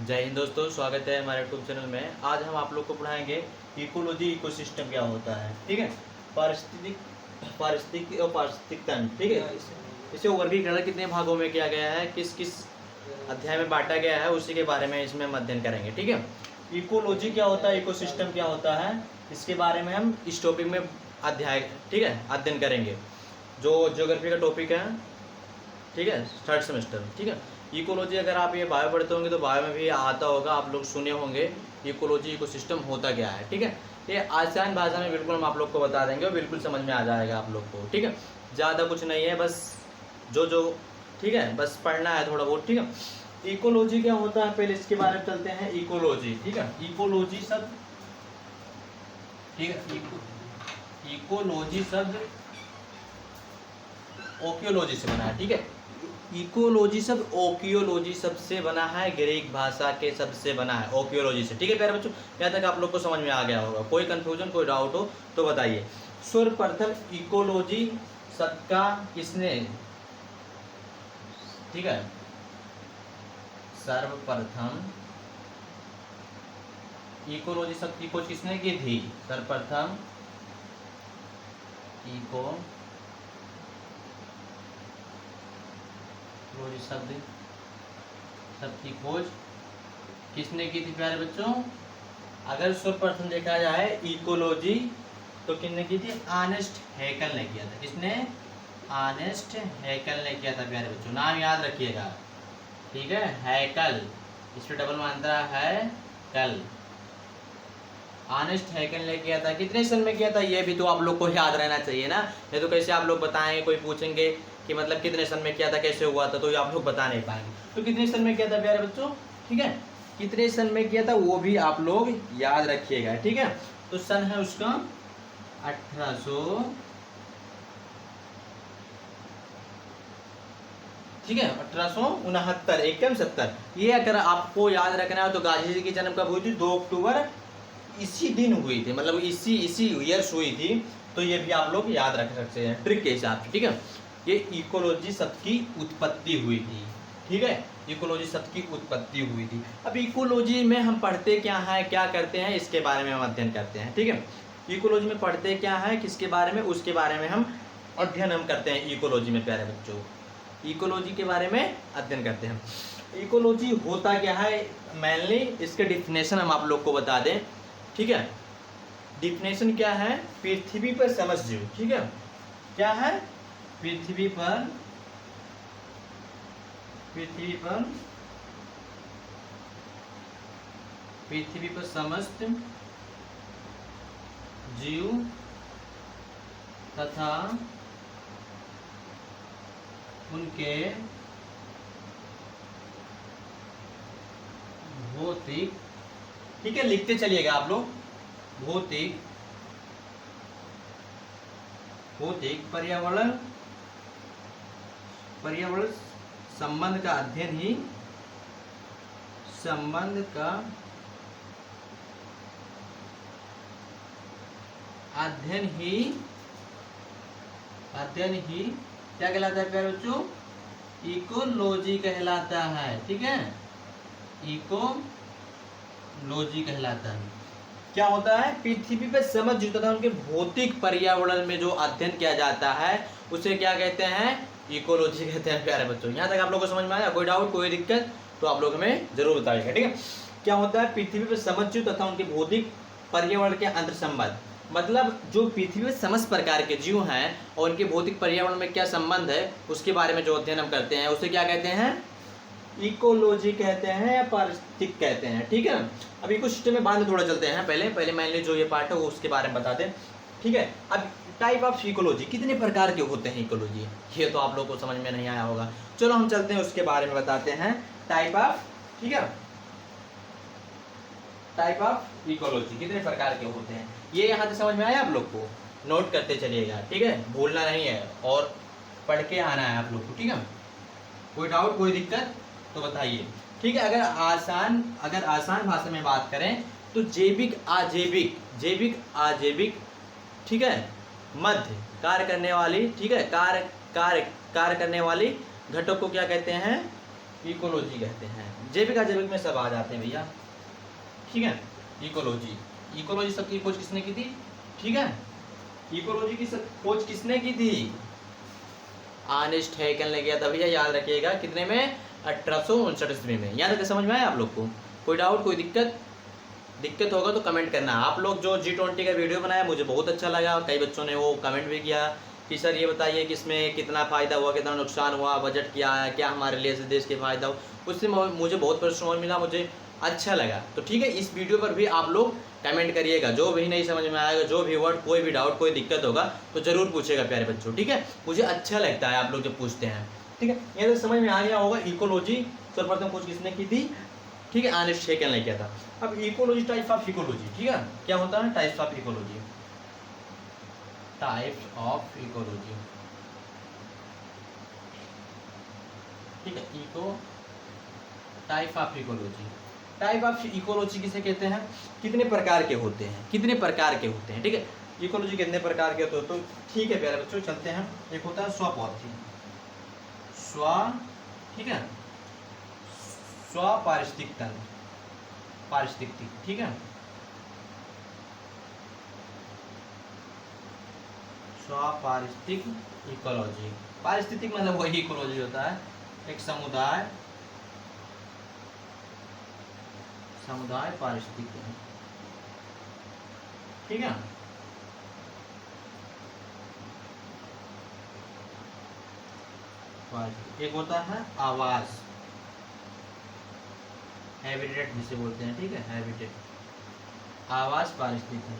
जय हिंद दोस्तों, स्वागत है हमारे यूट्यूब चैनल में। आज हम आप लोग को पढ़ाएंगे इकोलॉजी, इकोसिस्टम क्या होता है। ठीक है, पारिस्थितिक और पारिस्थितिक तंत्र। ठीक है, इसे वर्गीकरण कितने भागों में किया गया है, किस किस अध्याय में बांटा गया है, उसी के बारे में इसमें हम अध्ययन करेंगे। ठीक है, इकोलॉजी क्या होता है, इकोसिस्टम क्या होता है, इसके बारे में हम इस टॉपिक में अध्ययन करेंगे, जो ज्योग्राफी का टॉपिक है। ठीक है, थर्ड सेमेस्टर। ठीक है, इकोलॉजी अगर आप ये बायो पढ़ते होंगे तो बायो में भी आता होगा, आप लोग सुने होंगे इकोलॉजी, इकोसिस्टम होता क्या है। ठीक है, ये आसान भाषा में बिल्कुल हम आप लोग को बता देंगे और बिल्कुल समझ में आ जाएगा आप लोग को। ठीक है, ज़्यादा कुछ नहीं है, बस जो ठीक है, बस पढ़ना है थोड़ा बहुत। ठीक है, इकोलॉजी क्या होता है, पहले इसके बारे में चलते हैं। इकोलॉजी, ठीक है, इकोलॉजी शब्द, ठीक है, इकोलॉजी शब्द ओकियोलॉजी से बना है। ठीक है, इकोलॉजी शब्द ओकियोलॉजी शब्द से बना है, ग्रीक भाषा के शब्द से बना है, ओकियोलॉजी से। ठीक है प्यारे बच्चों, यहाँ तक आप लोग को समझ में आ गया होगा। कोई कंफ्यूजन, कोई डाउट हो तो बताइए। सर्वप्रथम इकोलॉजी शब्द का किसने, ठीक है, सर्वप्रथम इकोलॉजी शब्द की खोज किसने की थी? सर्वप्रथम इकोलॉजी शब्द की खोज किसने की थी प्यारे बच्चों? अगर सर्वप्रथम देखा जाए इकोलॉजी तो किसने की थी? अर्नेस्ट हैकेल ने किया था। किसने? अर्नेस्ट हैकेल ने किया था प्यारे बच्चों, नाम याद रखिएगा। ठीक है, हैकेल, इस पे डबल मात्रा है कल। अर्नेस्ट हैकेल ने किया था। कितने सन में किया था ये भी तो आप लोग को याद रहना चाहिए ना, ये तो कैसे आप लोग बताएंगे, कोई पूछेंगे कि मतलब कितने सन में किया था, कैसे हुआ था, तो ये आप लोग बता नहीं पाएंगे। तो कितने सन में किया था प्यारे बच्चों? ठीक है, कितने सन में किया था वो भी आप लोग याद रखिएगा। ठीक है, तो सन है उसका 1800, ठीक है, 1869, एकदम 70। ये अगर आपको याद रखना है तो गांधी जी की जन्म कब हुई थी? 2 अक्टूबर इसी दिन हुई थी, मतलब इसी ईयर्स हुई थी। तो ये भी आप लोग याद रख सकते हैं ट्रिक के हिसाब से। ठीक है, ये इकोलॉजी शब्द की उत्पत्ति हुई थी। ठीक है, इकोलॉजी शब्द की उत्पत्ति हुई थी। अब इकोलॉजी में हम पढ़ते क्या है, क्या करते हैं, इसके बारे में हम अध्ययन करते हैं। ठीक है, इकोलॉजी में पढ़ते क्या है, किसके बारे में, उसके बारे में हम अध्ययन करते हैं। इकोलॉजी में प्यारे बच्चों, इकोलॉजी के बारे में अध्ययन करते हैं। इकोलॉजी होता क्या है, मेनली इसके डिफिनेशन हम आप लोग को बता दें। ठीक है, डिफिनेशन क्या है? पृथ्वी पर समस्त जीव। ठीक है, क्या है? पृथ्वी पर समस्त जीव तथा उनके भौतिक, ठीक है, लिखते चलिएगा आप लोग, भौतिक पर्यावरण संबंध का अध्ययन ही क्या कहलाता है प्यारे बच्चों? इकोलॉजी कहलाता है। ठीक है, इकोलॉजी कहलाता है। क्या होता है? पृथ्वी पर समस्त जीव तथा उनके भौतिक पर्यावरण में जो अध्ययन किया जाता है उसे क्या कहते हैं? इकोलॉजी कहते हैं प्यारे बच्चों। यहाँ तक आप लोगों को समझ में आया? कोई डाउट, कोई दिक्कत तो आप लोग हमें जरूर बताइएगा। ठीक है, क्या होता है? पृथ्वी पर समस्त जीव तथा उनके भौतिक पर्यावरण के अंतर संबंध, मतलब जो पृथ्वी में समस्त प्रकार के जीव हैं और उनके भौतिक पर्यावरण में क्या संबंध है, उसके बारे में जो अध्ययन हम करते हैं उसे क्या कहते हैं? इकोलॉजी कहते हैं या पारिस्थितिक कहते हैं। ठीक है, अब इकोसिस्टम में बाद में थोड़ा चलते हैं, पहले मेनली जो ये पार्ट है वो उसके बारे में बता दें। ठीक है, अब टाइप ऑफ इकोलॉजी, कितने प्रकार के होते हैं इकोलॉजी, ये तो आप लोग को समझ में नहीं आया होगा। चलो हम चलते हैं, उसके बारे में बताते हैं। टाइप ऑफ, ठीक है, टाइप ऑफ इकोलॉजी कितने प्रकार के होते हैं, ये यहाँ से समझ में आया आप लोग को? नोट करते चलिएगा। ठीक है, भूलना नहीं है और पढ़ के आना है आप लोग को। ठीक है, कोई डाउट, कोई दिक्कत तो बताइए। ठीक है, अगर आसान भाषा में बात करें तो जैविक अजैविक, ठीक है, मध्य कार्य करने वाली, ठीक है, कार्य करने वाली घटक को क्या कहते हैं? इकोलॉजी कहते हैं। जैविक अजैविक में सब आ जाते हैं भैया, ठीक है। इकोलॉजी, इकोलॉजी सबकी खोज किसने की थी, ठीक है। इकोलॉजी की खोज किसने की थी, अर्नेस्ट हैकेल ने किया था भैया, याद रखिएगा। कितने में, 1859 में। याद है, समझ में आया आप लोग को? कोई डाउट, कोई दिक्कत होगा तो कमेंट करना। आप लोग जो G20 का वीडियो बनाया मुझे बहुत अच्छा लगा, कई बच्चों ने वो कमेंट भी किया कि सर ये बताइए कि इसमें कितना फ़ायदा हुआ, कितना नुकसान हुआ, बजट क्या है, क्या हमारे लिए से देश के फ़ायदा हो। उससे मुझे बहुत परिश्रम मिला, मुझे अच्छा लगा। तो ठीक है, इस वीडियो पर भी आप लोग कमेंट करिएगा, जो भी नहीं समझ में आएगा, जो भी वर्ड, कोई भी डाउट, कोई दिक्कत होगा तो ज़रूर पूछेगा प्यारे बच्चों, ठीक है। मुझे अच्छा लगता है आप लोग जब पूछते हैं, ठीक है। ये तो समझ में आ गया होगा इकोलॉजी सर्वप्रथम खोज किसने की थी, ठीक है, अर्नेस्ट हैकेल ने किया था। अब इकोलॉजी, टाइप्स ऑफ इकोलॉजी, ठीक है, क्या होता है types of ecology, types of ecology, ठीक है। Eco type of ecology, type of ecology किसे कहते हैं, कितने प्रकार के होते हैं, कितने प्रकार के होते हैं, ठीक है। इकोलॉजी कितने प्रकार के होते हैं, तो ठीक है प्यारे बच्चों, चलते हैं। एक होता है स्वपौधी, ठीक है, स्वपारिस्थितिक तंत्र, पारिस्थितिक, ठीक है, स्वपारिस्थितिक इकोलॉजी। पारिस्थितिक मतलब वही इकोलॉजी होता है, एक समुदाय पारिस्थितिक, ठीक है। एक होता है आवास, हैबिटेट जिसे बोलते हैं, ठीक है, हैबिटेट, आवास पारिस्थितिकी,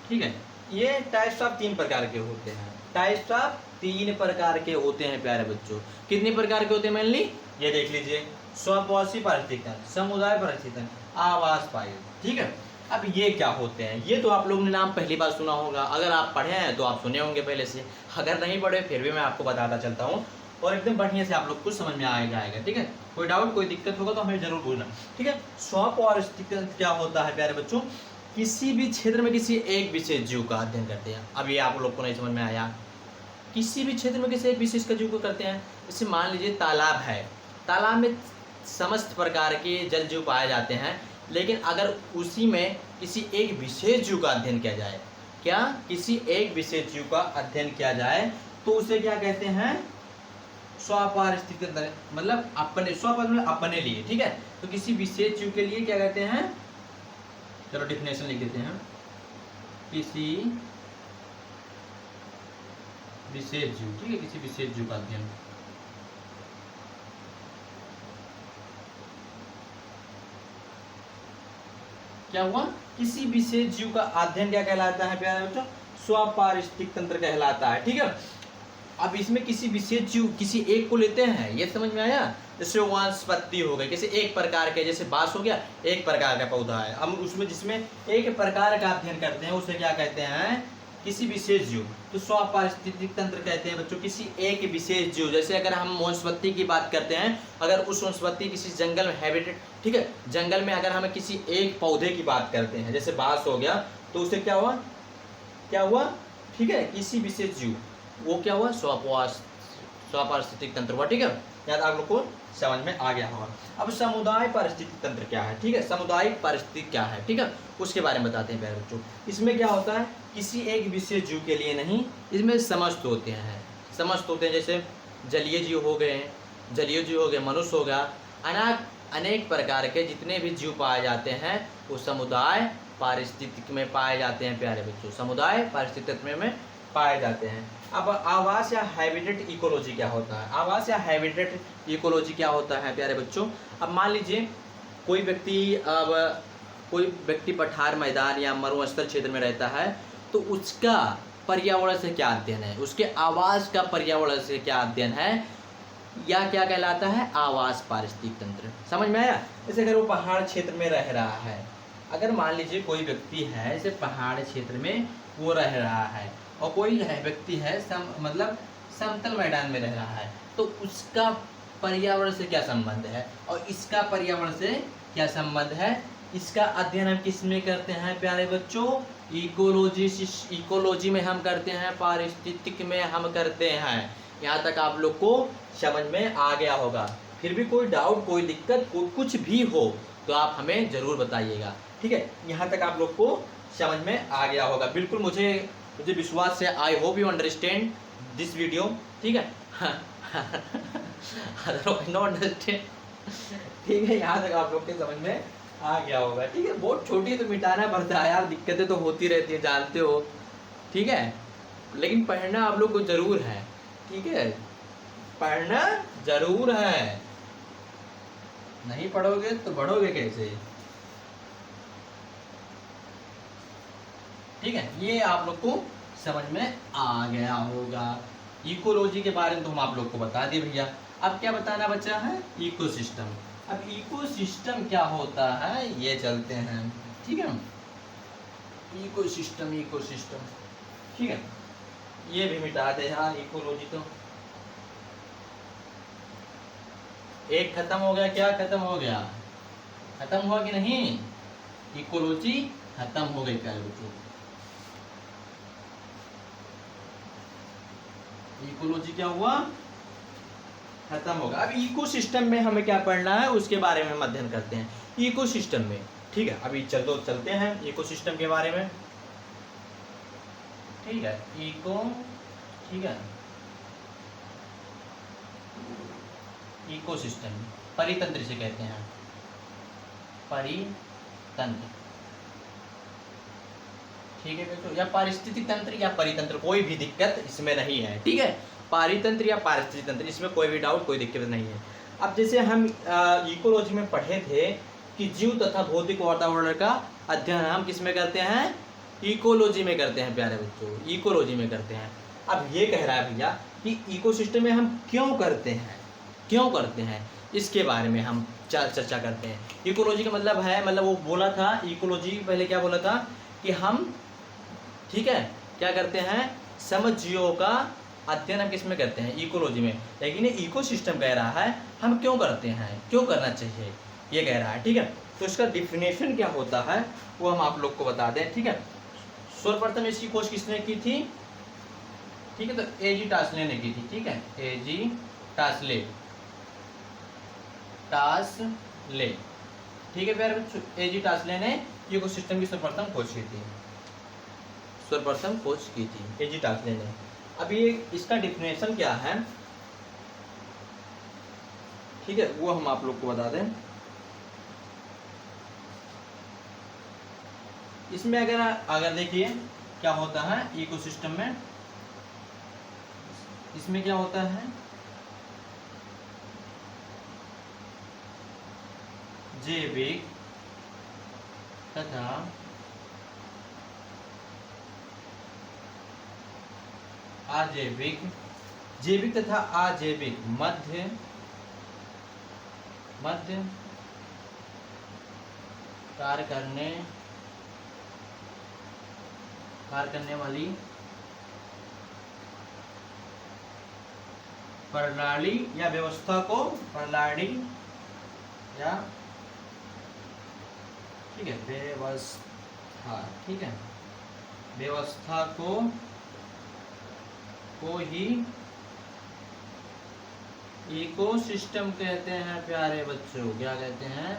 ठीक है। ये टाइप्स ऑफ 3 प्रकार के होते हैं, टाइप्स ऑफ 3 प्रकार के होते हैं प्यारे बच्चों। कितने प्रकार के होते हैं मेनली, ये देख लीजिए, स्वपौधी पारिस्थितिक तंत्र, समुदाय पारिस्थितिक तंत्र, आवास पारिस्थितिक, ठीक है। अब ये क्या होते हैं, ये तो आप लोगों ने नाम पहली बार सुना होगा, अगर आप पढ़े हैं तो आप सुने होंगे पहले से, अगर नहीं पढ़े फिर भी मैं आपको बताता चलता हूँ, और एकदम बढ़िया से आप लोग को समझ में आ जाएगा, ठीक है। कोई डाउट, कोई दिक्कत होगा तो हमें जरूर पूछना, ठीक है। स्वपारिस्थितिक तंत्र क्या होता है प्यारे बच्चों, किसी भी क्षेत्र में किसी एक विशेष जीव का अध्ययन करते हैं। अब ये आप लोग को नहीं समझ में आया, किसी भी क्षेत्र में किसी एक विशेष का जीव को करते हैं। जैसे मान लीजिए तालाब है, तालाब में समस्त प्रकार के जल जीव पाए जाते हैं, लेकिन अगर उसी में किसी एक विशेष जीव का अध्ययन किया जाए, क्या किसी एक विशेष जीव का अध्ययन किया जाए तो उसे क्या कहते हैं, स्वपारिस्थितिक तंत्र, मतलब अपने, स्वपार मतलब अपने लिए, ठीक है। तो किसी विशेष जीव के लिए क्या कहते हैं, चलो डिफिनेशन लिख देते हैं, किसी विशेष जीव, ठीक है, किसी विशेष जीव का अध्ययन, क्या हुआ, किसी विशेष जीव का अध्ययन क्या कहलाता है प्यारे बच्चों, स्वपारिस्थितिक तंत्र कहलाता है, ठीक है। अब इसमें किसी विशेष जीव, किसी एक को लेते हैं, ये समझ में आया। जैसे वनस्पति हो गई, जैसे एक प्रकार के, जैसे बांस हो गया, एक प्रकार का पौधा है, हम उसमें जिसमें एक प्रकार का अध्ययन करते हैं उसे क्या कहते हैं, किसी विशेष जीव। तो स्वपारिस्थितिक तंत्र कहते हैं बच्चों किसी एक विशेष जीव। जैसे अगर हम वनस्पति की बात करते हैं, अगर उस वनस्पति किसी जंगल में हैबिटेट, ठीक है, जंगल में अगर हमें किसी एक पौधे की बात करते हैं, जैसे बांस हो गया, तो उसे क्या हुआ, ठीक है, किसी विशेष जीव, वो क्या हुआ, स्वपारिस्थितिक तंत्र हुआ, ठीक है। याद आप लोग को समझ में आ गया होगा। अब समुदाय पारिस्थितिक तंत्र क्या है, ठीक है, सामुदायिक पारिस्थितिक क्या है, ठीक है, उसके बारे में बताते हैं प्यारे बच्चों। इसमें क्या होता है, किसी एक विशेष जीव के लिए नहीं, इसमें समस्त होते हैं, जैसे जलीय जीव हो गए, मनुष्य हो गया, अनेक प्रकार के जितने भी जीव पाए जाते हैं वो समुदाय पारिस्थितिक में पाए जाते हैं प्यारे बच्चों, समुदाय पारिस्थितिक में पाए जाते हैं। अब आवास या हैबिटेट इकोलॉजी क्या होता है, आवास या हैबिटेट इकोलॉजी क्या होता है प्यारे बच्चों। अब मान लीजिए कोई व्यक्ति पठार मैदान या मरुस्थल क्षेत्र में रहता है, तो उसका पर्यावरण से क्या अध्ययन है, उसके आवास का पर्यावरण से क्या अध्ययन है, या क्या कहलाता है, आवास पारिस्थितिक तंत्र। समझ में आया। जैसे अगर वो पहाड़ क्षेत्र में रह रहा है, अगर मान लीजिए कोई व्यक्ति है जैसे पहाड़ क्षेत्र में वो रह रहा है, और कोई व्यक्ति है मतलब समतल मैदान में रह रहा है, तो उसका पर्यावरण से क्या संबंध है और इसका पर्यावरण से क्या संबंध है, इसका अध्ययन हम किस में करते हैं प्यारे बच्चों, इकोलॉजी में हम करते हैं, पारिस्थितिक में हम करते हैं। यहाँ तक आप लोग को समझ में आ गया होगा। फिर भी कोई डाउट, कोई दिक्कत, कुछ भी हो तो आप हमें ज़रूर बताइएगा, ठीक है। यहाँ तक आप लोग को समझ में आ गया होगा बिल्कुल, मुझे विश्वास है। I hope you understand this video, ठीक है। अदरवाइज नो अंडरस्टैंड, ठीक है। यहाँ तक आप लोग के समझ में आ गया होगा, ठीक है। बहुत छोटी तो मिटाना पड़ता है यार, दिक्कतें तो होती रहती है, जानते हो, ठीक है। लेकिन पढ़ना आप लोग को जरूर है, ठीक है, पढ़ना जरूर है। नहीं पढ़ोगे तो बढ़ोगे कैसे, ठीक है। ये आप लोग को समझ में आ गया होगा। इकोलॉजी के बारे में तो हम आप लोग को बता दिए भैया। अब क्या बताना बचा है, इकोसिस्टम। अब इकोसिस्टम क्या होता है ये चलते हैं, ठीक है। इकोसिस्टम, इकोसिस्टम, ठीक है। ये भी मिटा दे यार, इकोलॉजी तो एक खत्म हो गया। क्या खत्म हो गया, खत्म हुआ कि नहीं, इकोलॉजी खत्म हो गई प्यारे बच्चों। इकोलॉजी क्या हुआ, खत्म होगा। अब इकोसिस्टम में हमें क्या पढ़ना है उसके बारे में हम अध्ययन करते हैं, इकोसिस्टम में, ठीक है। अभी चलते हैं इकोसिस्टम के बारे में, ठीक है। ठीक है, इकोसिस्टम परितंत्र से कहते हैं, परितंत्र, ठीक है बच्चों, या पारिस्थितिक तंत्र या परितंत्र, कोई भी दिक्कत इसमें नहीं है, ठीक है। पारितंत्र या पारिस्थितिक तंत्र, इसमें कोई भी डाउट, कोई दिक्कत नहीं है। अब जैसे हम इकोलॉजी में पढ़े थे कि जीव तथा भौतिक वातावरण का अध्ययन हम किस में करते हैं, इकोलॉजी में करते हैं प्यारे बच्चों, इकोलॉजी में करते हैं। अब ये कह रहा है भैया कि इकोसिस्टम में हम क्यों करते हैं, क्यों करते हैं, इसके बारे में हम चर्चा करते हैं। इकोलॉजी का मतलब है, मतलब वो बोला था इकोलॉजी पहले क्या बोला था कि हम, ठीक है, क्या करते हैं, समजीवों का अध्ययन हम किस में करते हैं, इकोलॉजी में। लेकिन ये इकोसिस्टम कह रहा है हम क्यों करते हैं, क्यों करना चाहिए, ये कह रहा है, ठीक है। तो इसका डिफिनेशन क्या होता है वो हम आप लोग को बता दें, ठीक है। सर्वप्रथम इसकी खोज किसने की थी, ठीक है, तो एजी टास्ले ने की थी, ठीक है, एजी टास्ले, ठीक है प्यारे बच्चों। एजी टास्ले ने इकोसिस्टम की सर्वप्रथम खोज की थी, सर्वप्रथम खोज की थी एजी टास्ले ने। अब ये इसका डिफिनेशन क्या है, ठीक है, वो हम आप लोग को बता दें। इसमें अगर देखिए क्या होता है इकोसिस्टम में, इसमें क्या होता है, जैविक तथा अजैविक, जैविक तथा अजैविक मध्य कार्य करने वाली प्रणाली या व्यवस्था को, प्रणाली या, ठीक है, व्यवस्था, ठीक है, व्यवस्था को ही इकोसिस्टम कहते हैं प्यारे बच्चों। क्या कहते हैं,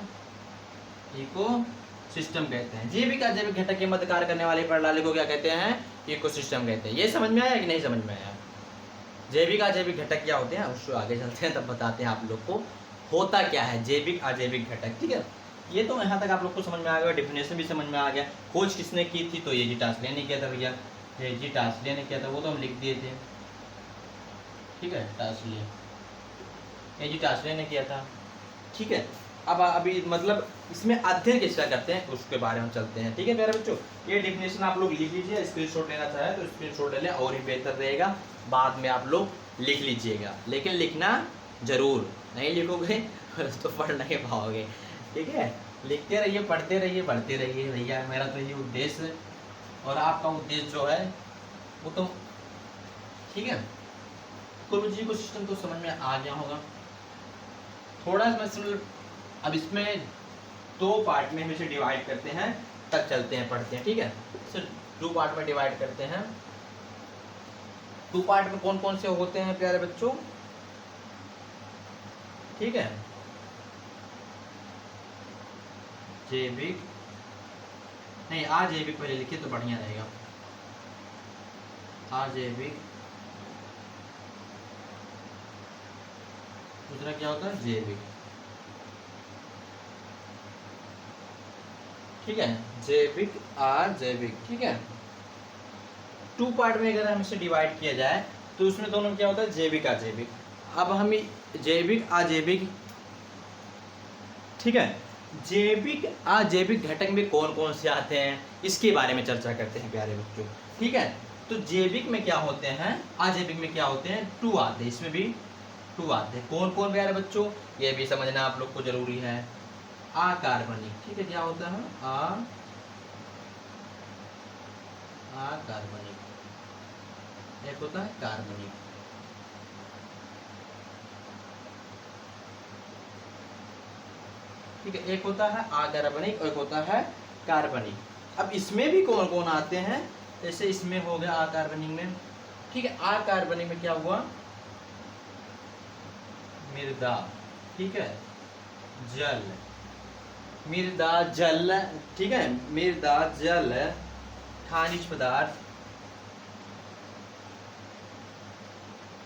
इकोसिस्टम कहते हैं। जैविक अजैविक घटक के मध्य कार्य करने वाली प्रणाली को क्या कहते हैं, इकोसिस्टम कहते हैं। ये समझ में आया कि नहीं समझ में आया, जैविक अजैविक घटक क्या होते हैं, उसको आगे चलते हैं तब बताते हैं आप लोग को होता क्या है जैविक अजैविक घटक, ठीक है। ये तो यहाँ तक आप लोग को समझ में आ गया, डेफिनेशन भी समझ में आ गया। खोज किसने की थी, तो एजी टास्ले ने किया था भैया, एजी टास्ले ने किया था, वो तो हम लिख दिए थे, ठीक है, टास्ले, एजी टास्ले ने किया था, ठीक है। अब अभी मतलब इसमें अध्ययन किसका करते हैं उसके बारे में चलते हैं, ठीक है प्यारे बच्चों। ये डेफिनेशन आप लोग लिख लीजिए, स्क्रीनशॉट लेना चाहे तो स्क्रीनशॉट ले लें और ही बेहतर रहेगा, बाद में आप लोग लिख लीजिएगा, लेकिन लिखना जरूर, नहीं लिखोगे तो पढ़ नहीं पाओगे, ठीक है। लिखते रहिए, पढ़ते रहिए, बढ़ते रहिए भैया, मेरा तो ये उद्देश्य है और आपका उद्देश्य जो है वो तो, ठीक है। इकोलॉजी को सिस्टम तो समझ में आ गया होगा। थोड़ा सा अब इसमें दो पार्ट में हम इसे डिवाइड करते हैं, तब चलते हैं, पढ़ते हैं, ठीक है। टू पार्ट में डिवाइड करते हैं। टू पार्ट में कौन कौन से होते हैं प्यारे बच्चों? ठीक है, जैविक नहीं, अजैविक पहले लिखिए तो बढ़िया रहेगा। अजैविक, दूसरा क्या होता है? जैविक। ठीक है, जैविक अजैविक। ठीक है, टू पार्ट में अगर हम इसे डिवाइड किया जाए तो उसमें दोनों में क्या होता है? जैविक अजैविक। अब हम जैविक अजैविक, ठीक है, जैविक अजैविक घटक में कौन कौन से आते हैं इसके बारे में चर्चा करते हैं प्यारे बच्चों। ठीक है, तो जैविक में क्या होते हैं, अजैविक में क्या होते हैं? टू आते हैं, इसमें भी टू आते हैं। कौन कौन प्यारे बच्चों? ये भी समझना आप लोग को जरूरी है। अकार्बनिक, ठीक है, क्या होता है? अकार्बनिक, एक होता है कार्बनिक। ठीक है, एक होता है अकार्बनिक और एक होता है कार्बनिक। अब इसमें भी कौन कौन आते हैं? जैसे इसमें हो गया अकार्बनिक में, ठीक है, अकार्बनिक में क्या हुआ? मृदा, ठीक है, जल, मृदा जल, ठीक है, मृदा जल, खनिज पदार्थ,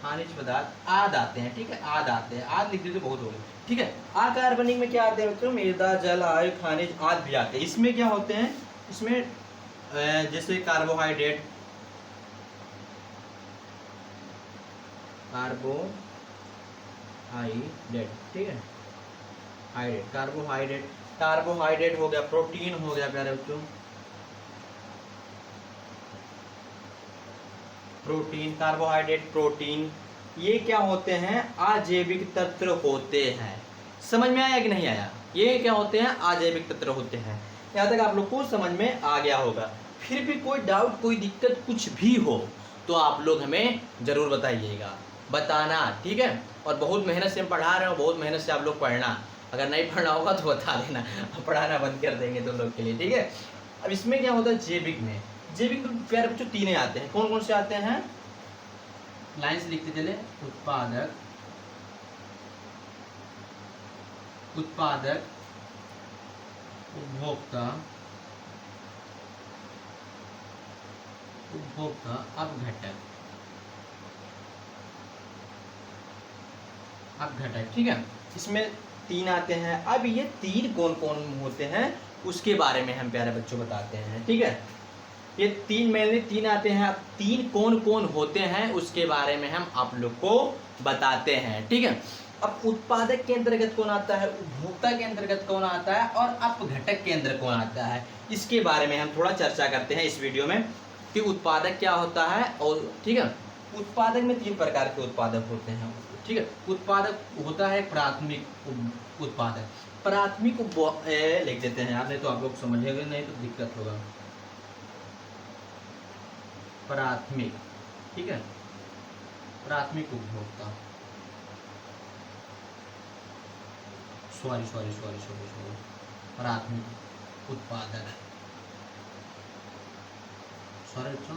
खनिज पदार्थ आदि आते हैं। ठीक है, आदि आते हैं, आदि लिख दीजिए, बहुत हो गए। ठीक है, अकार्बनिक में क्या आते हैं बच्चों? मृदा जल वायु खनिज आदि भी आते हैं। इसमें क्या होते हैं? इसमें जैसे कार्बोहाइड्रेट, कार्बोहाइड्रेट, ठीक है, हाइड्रेट, कार्बोहाइड्रेट, कार्बोहाइड्रेट हो गया, प्रोटीन हो गया प्यारे बच्चों, प्रोटीन, कार्बोहाइड्रेट, प्रोटीन, ये क्या होते हैं? अजैविक तत्व होते हैं। समझ में आया कि नहीं आया? ये क्या होते हैं? अजैविक तत्व होते हैं। यहाँ तक आप लोग को समझ में आ गया होगा। फिर भी कोई डाउट, कोई दिक्कत कुछ भी हो तो आप लोग हमें जरूर बताइएगा, बताना, ठीक है। और बहुत मेहनत से हम पढ़ा रहे हो, बहुत मेहनत से आप लोग पढ़ना। अगर नहीं पढ़ना होगा तो बता देना, पढ़ाना बंद कर देंगे तुम लोग के लिए, ठीक है। अब इसमें क्या होता है? जैविक में, जैविक में प्यारे बच्चों तीन आते हैं। कौन कौन से आते हैं? लाइन से लिखते चले। उत्पादक, उत्पादक, उपभोक्ता, उपभोक्ता, अपघटक, अपघटक, ठीक है। इसमें तीन आते हैं। अब ये तीन कौन कौन होते हैं उसके बारे में हम प्यारे बच्चों बताते हैं, ठीक है। ये तीन मेनली तीन आते हैं। अब तीन कौन कौन होते हैं उसके बारे में हम आप लोग को बताते हैं, ठीक है। अब उत्पादक के अंतर्गत कौन आता है, उपभोक्ता के अंतर्गत कौन आता है और अपघटक के अंदर कौन आता है, इसके बारे में हम थोड़ा चर्चा करते हैं इस वीडियो में कि उत्पादक क्या होता है। और ठीक है, उत्पादक में तीन प्रकार के उत्पादक होते हैं, ठीक है। उत्पादक होता है प्राथमिक उत्पादक, प्राथमिक लिख देते हैं यार, नहीं तो आप लोग समझेंगे नहीं तो दिक्कत होगा। प्राथमिक, ठीक है, प्राथमिक उपभोक्ता, sorry sorry sorry sorry sorry प्राथमिक उत्पादक, सॉरी बच्चों,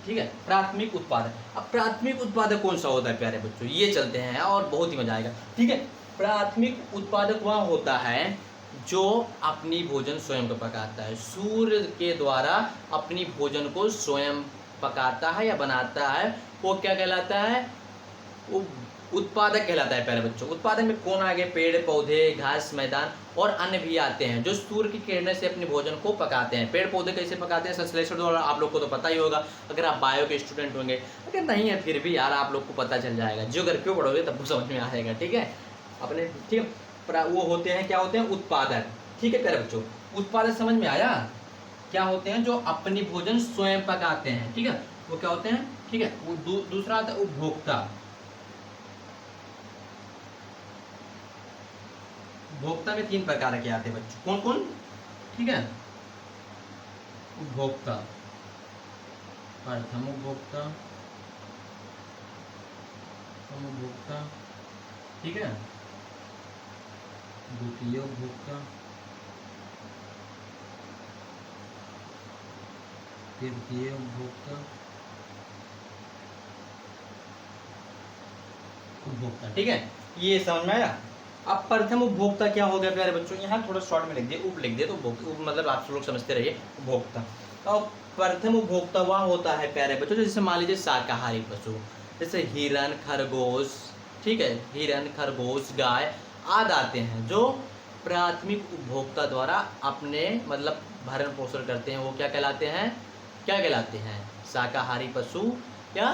ठीक है, प्राथमिक उत्पादक। अब प्राथमिक उत्पादक कौन सा होता है प्यारे बच्चों, ये चलते हैं और बहुत ही मजा आएगा, ठीक है। प्राथमिक उत्पादक वह होता है जो अपनी भोजन स्वयं को पकाता है, सूर्य के द्वारा अपनी भोजन को स्वयं पकाता है या बनाता है, वो क्या कहलाता है? वो उत्पादक कहलाता है प्यारे बच्चों। उत्पादक में कौन आगे? पेड़ पौधे, घास, मैदान और अन्य भी आते हैं जो सूर्य की किरणें से अपने भोजन को पकाते हैं। पेड़ पौधे कैसे पकाते हैं? संश्लेषण द्वारा, आप लोग को तो पता ही होगा अगर आप बायो के स्टूडेंट होंगे। अगर नहीं है फिर भी यार आप लोग को पता चल जाएगा, ज्योग्राफी पढ़ोगे तब समझ में आ जाएगा, ठीक है अपने, ठीक है। वो होते हैं, क्या होते हैं? उत्पादक, ठीक है प्यारे बच्चों। उत्पादक समझ में आया? क्या होते हैं? जो अपनी भोजन स्वयं पकाते हैं, ठीक है, वो क्या होते हैं, ठीक है। वो दूसरा आता है उपभोक्ता। उपभोक्ता में तीन प्रकार के आते हैं बच्चों, कौन कौन? ठीक है, उपभोक्ता, प्रथम उपभोक्ता, उपभोक्ता, ठीक है, द्वितीय उपभोक्ता, तृतीय उपभोक्ता उपभोक्ता। ठीक है, ये समझ में आया। अब प्रथम उपभोक्ता क्या हो गया प्यारे बच्चों, यहाँ थोड़ा शॉर्ट में लिख दिए, उप लिख दिए तो उपभोक्ता मतलब आप लोग समझते रहिए उपभोक्ता। और प्रथम उपभोक्ता वह होता है प्यारे बच्चों जैसे मान लीजिए शाकाहारी पशु, जैसे हिरन, खरगोश, ठीक है, हिरन, खरगोश, गाय आदि आते हैं जो प्राथमिक उपभोक्ता द्वारा अपने मतलब भरण पोषण करते हैं, वो क्या कहलाते हैं, क्या कहलाते हैं, शाकाहारी पशु या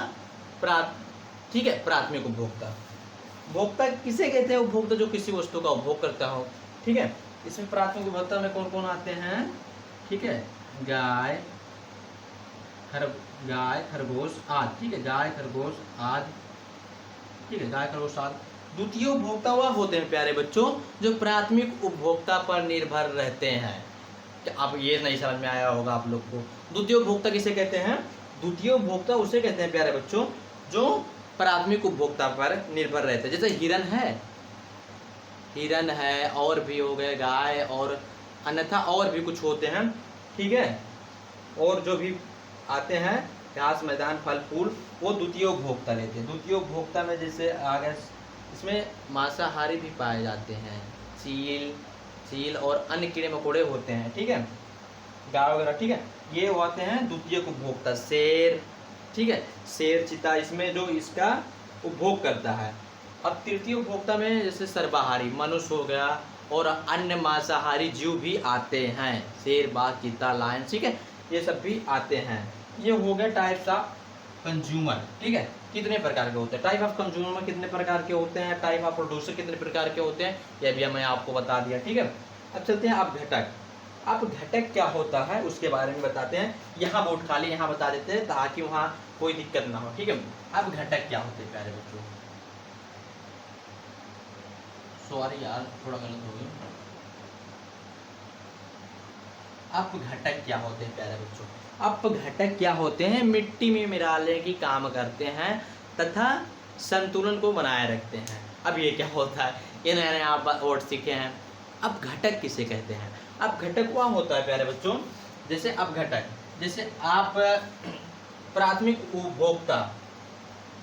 ठीक है, प्राथमिक उपभोक्ता। उपभोक्ता किसे कहते हैं, उपभोक्ता जो किसी वस्तु का उपभोग करता हो। ठीक है, इसमें प्राथमिक उपभोक्ता में कौन कौन आते हैं, ठीक है, गाय, खरगोश आदि, ठीक है, गाय, खरगोश आदि, ठीक है, गाय, खरगोश आदि। द्वितीय उपभोक्ता वह होते हैं प्यारे बच्चों जो प्राथमिक उपभोक्ता पर निर्भर रहते हैं। अब ये नहीं समझ में आया होगा आप लोग को, द्वितीय उपभोक्ता किसे कहते हैं, द्वितीय उपभोक्ता उसे कहते हैं प्यारे बच्चों जो प्राथमिक उपभोक्ता पर निर्भर रहते हैं। जैसे हिरन है और भी हो गए गाय और अन्यथा और भी कुछ होते हैं। ठीक है, और जो भी आते हैं घास, मैदान, फल फूल, वो द्वितीय उपभोक्ता लेते हैं। द्वितीय उपभोक्ता में जैसे आगे इसमें मांसाहारी भी पाए जाते हैं, चील और अन्य कीड़े मकोड़े होते हैं। ठीक है, गाय वगैरह, ठीक है, ये होते हैं द्वितीय उपभोक्ता। शेर, ठीक है, शेर, चीता, इसमें जो इसका उपभोग करता है। अब तृतीय उपभोक्ता में जैसे सर्वाहारी मनुष्य हो गया और अन्य मांसाहारी जीव भी आते हैं, शेर, बाघ, चीता, लायन, ठीक है, ये सब भी आते हैं। ये हो गए टाइप्स ऑफ कंज्यूमर। ठीक है, कितने प्रकार के होते हैं, टाइप ऑफ कंज्यूमर कितने प्रकार के होते हैं, टाइप ऑफ प्रोड्यूसर कितने प्रकार के होते हैं, यह भी मैं आपको बता दिया। ठीक है, अब चलते हैं अपघटक। अपघटक क्या होता है उसके बारे में बताते हैं। यहाँ बोर्ड खाली यहाँ बता देते हैं ताकि वहाँ कोई दिक्कत ना हो। ठीक है, अपघटक क्या होते हैं प्यारे बच्चों, सॉरी यार थोड़ा गलत हो गया। अपघटक क्या होते हैं प्यारे बच्चों, अपघटक क्या होते हैं, मिट्टी में मिलाने की काम करते हैं तथा संतुलन को बनाए रखते हैं। अब ये क्या होता है, ये नए नए आप वर्ड सीखे हैं। अपघटक किसे कहते हैं, अपघटक वह होता है प्यारे बच्चों जैसे अपघटक, जैसे आप प्राथमिक उपभोक्ता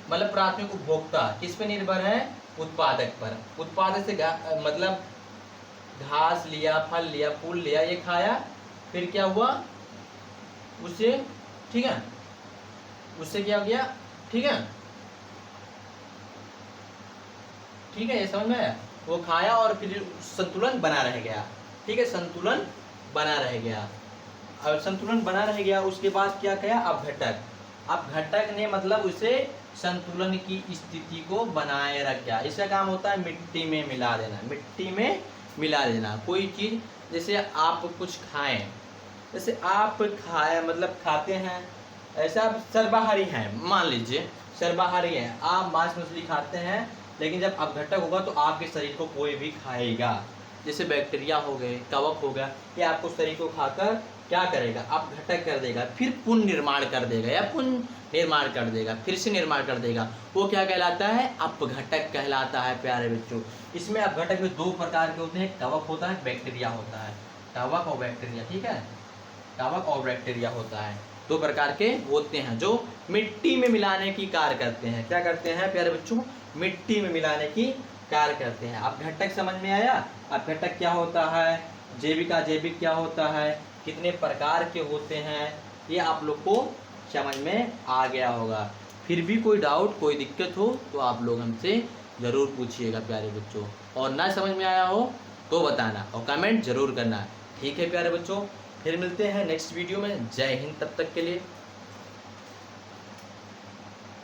मतलब प्राथमिक उपभोक्ता किस पे निर्भर है, उत्पादक पर। उत्पादक से मतलब घास लिया, फल लिया, फूल लिया, ये खाया, फिर क्या हुआ उससे, ठीक है, उससे क्या हो गया, ठीक है, ठीक है, ये समझ में आया, वो खाया और फिर संतुलन बना रह गया। ठीक है, संतुलन बना रह गया। अब संतुलन बना रह गया उसके बाद क्या किया, अपघटक। अपघटक ने मतलब उसे संतुलन की स्थिति को बनाए रख गया। इसका काम होता है मिट्टी में मिला देना, मिट्टी में मिला देना कोई चीज़। जैसे आप कुछ खाएं, जैसे आप खाए मतलब खाते हैं, ऐसा आप सर्वाहारी हैं, मान लीजिए सर्वाहारी हैं, आप मांस मछली खाते हैं, लेकिन जब अपघटक होगा तो आपके शरीर को कोई भी खाएगा। जैसे बैक्टीरिया हो गए, कवक हो गया, ये आपको शरीर को खाकर क्या करेगा, अपघटक कर देगा, फिर पुनः निर्माण कर देगा या पुनः निर्माण कर देगा, फिर से निर्माण कर देगा। वो क्या कहलाता है, अपघटक कहलाता है प्यारे बच्चों। इसमें अपघटक में दो प्रकार के होते हैं, कवक होता है, बैक्टीरिया होता है, कवक और बैक्टीरिया। ठीक है, कवक और बैक्टीरिया होता है, दो प्रकार के होते हैं जो मिट्टी में मिलाने की कार्य करते हैं। क्या करते हैं प्यारे बच्चों, मिट्टी में मिलाने की कार्य करते हैं। अपघटक समझ में आया, अपघटक क्या होता है, जैविक अजैविक क्या होता है, कितने प्रकार के होते हैं, ये आप लोग को समझ में आ गया होगा। फिर भी कोई डाउट कोई दिक्कत हो तो आप लोग हमसे ज़रूर पूछिएगा प्यारे बच्चों, और ना समझ में आया हो तो बताना और कमेंट जरूर करना। ठीक है प्यारे बच्चों, फिर मिलते हैं नेक्स्ट वीडियो में। जय हिंद, तब तक के लिए।